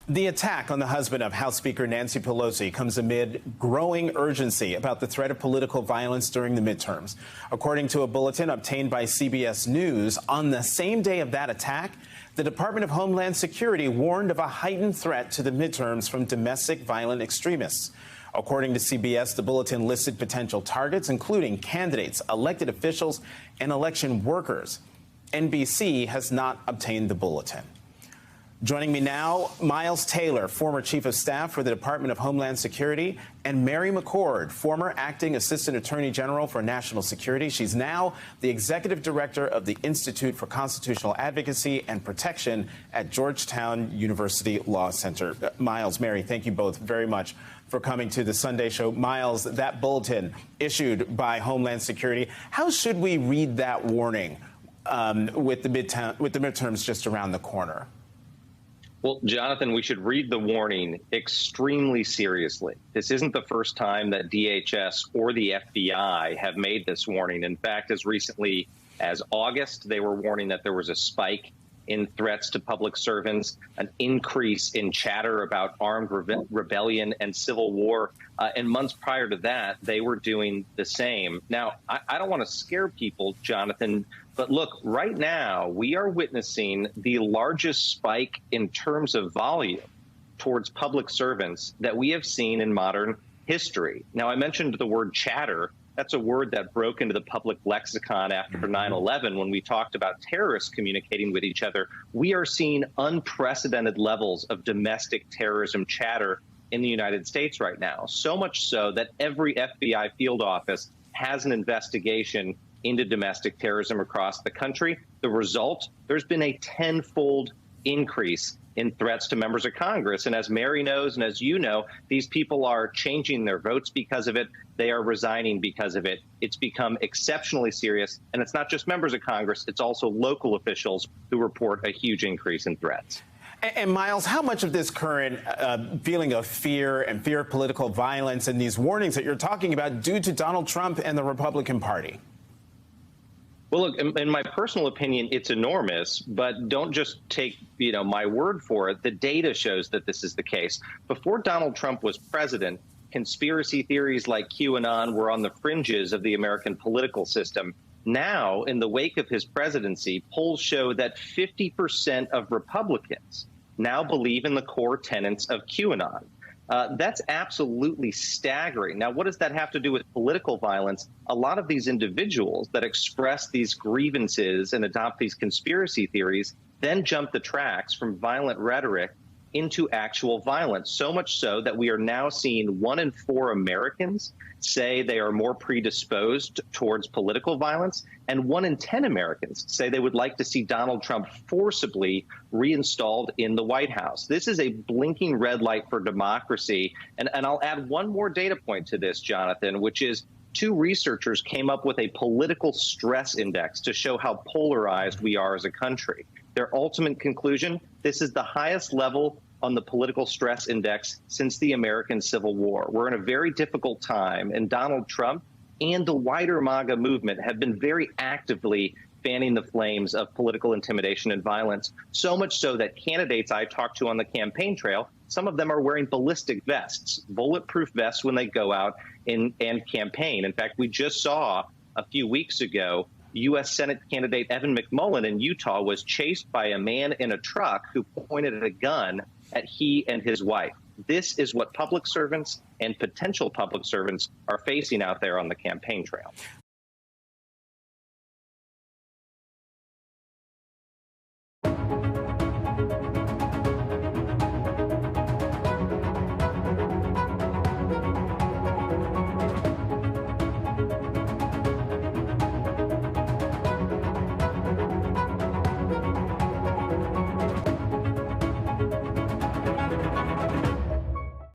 The attack on the husband of House Speaker Nancy Pelosi comes amid growing urgency about the threat of political violence during the midterms. According to a bulletin obtained by CBS News, on the same day of that attack, the Department of Homeland Security warned of a heightened threat to the midterms from domestic violent extremists. According to CBS, the bulletin listed potential targets, including candidates, elected officials, and election workers. NBC has not obtained the bulletin. Joining me now, Miles Taylor, former Chief of Staff for the Department of Homeland Security, and Mary McCord, former Acting Assistant Attorney General for National Security. She's now the Executive Director of the Institute for Constitutional Advocacy and Protection at Georgetown University Law Center. Miles, Mary, thank you both very much for coming to the Sunday Show. Miles, that bulletin issued by Homeland Security, how should we read that warning with the midterms just around the corner? Well, Jonathan, we should read the warning extremely seriously. This isn't the first time that DHS or the FBI have made this warning. In fact, as recently as August, they were warning that there was a spike in threats to public servants, an increase in chatter about armed rebellion and civil war. And months prior to that, they were doing the same. Now, I don't want to scare people, Jonathan, but look, right now, we are witnessing the largest spike in terms of volume towards public servants that we have seen in modern history. Now, I mentioned the word chatter. That's a word that broke into the public lexicon after 9/11 when we talked about terrorists communicating with each other. We are seeing unprecedented levels of domestic terrorism chatter in the United States right now, so much so that every FBI field office has an investigation into domestic terrorism across the country. The result, there's been a tenfold increase in threats to members of Congress. And as Mary knows, and as you know, these people are changing their votes because of it. They are resigning because of it. It's become exceptionally serious. And it's not just members of Congress, it's also local officials who report a huge increase in threats. And Miles, how much of this current feeling of fear and fear of political violence and these warnings that you're talking about due to Donald Trump and the Republican Party? Well, look, in my personal opinion, it's enormous, but don't just take, my word for it. The data shows that this is the case. Before Donald Trump was president, conspiracy theories like QAnon were on the fringes of the American political system. Now, in the wake of his presidency, polls show that 50% of Republicans now believe in the core tenets of QAnon. That's absolutely staggering. Now, what does that have to do with political violence? A lot of these individuals that express these grievances and adopt these conspiracy theories then jump the tracks from violent rhetoric into actual violence, so much so that we are now seeing 1 in 4 Americans say they are more predisposed towards political violence, and 1 in 10 Americans say they would like to see Donald Trump forcibly reinstalled in the White House. This is a blinking red light for democracy. And I'll add one more data point to this, Jonathan, which is 2 researchers came up with a political stress index to show how polarized we are as a country. Their ultimate conclusion, this is the highest level on the political stress index since the American Civil War. We're in a very difficult time, and Donald Trump and the wider MAGA movement have been very actively fanning the flames of political intimidation and violence, so much so that candidates I talked to on the campaign trail, some of them are wearing ballistic vests, bulletproof vests when they go out and campaign. In fact, we just saw a few weeks ago U.S. Senate candidate Evan McMullin in Utah was chased by a man in a truck who pointed a gun at he and his wife. This is what public servants and potential public servants are facing out there on the campaign trail.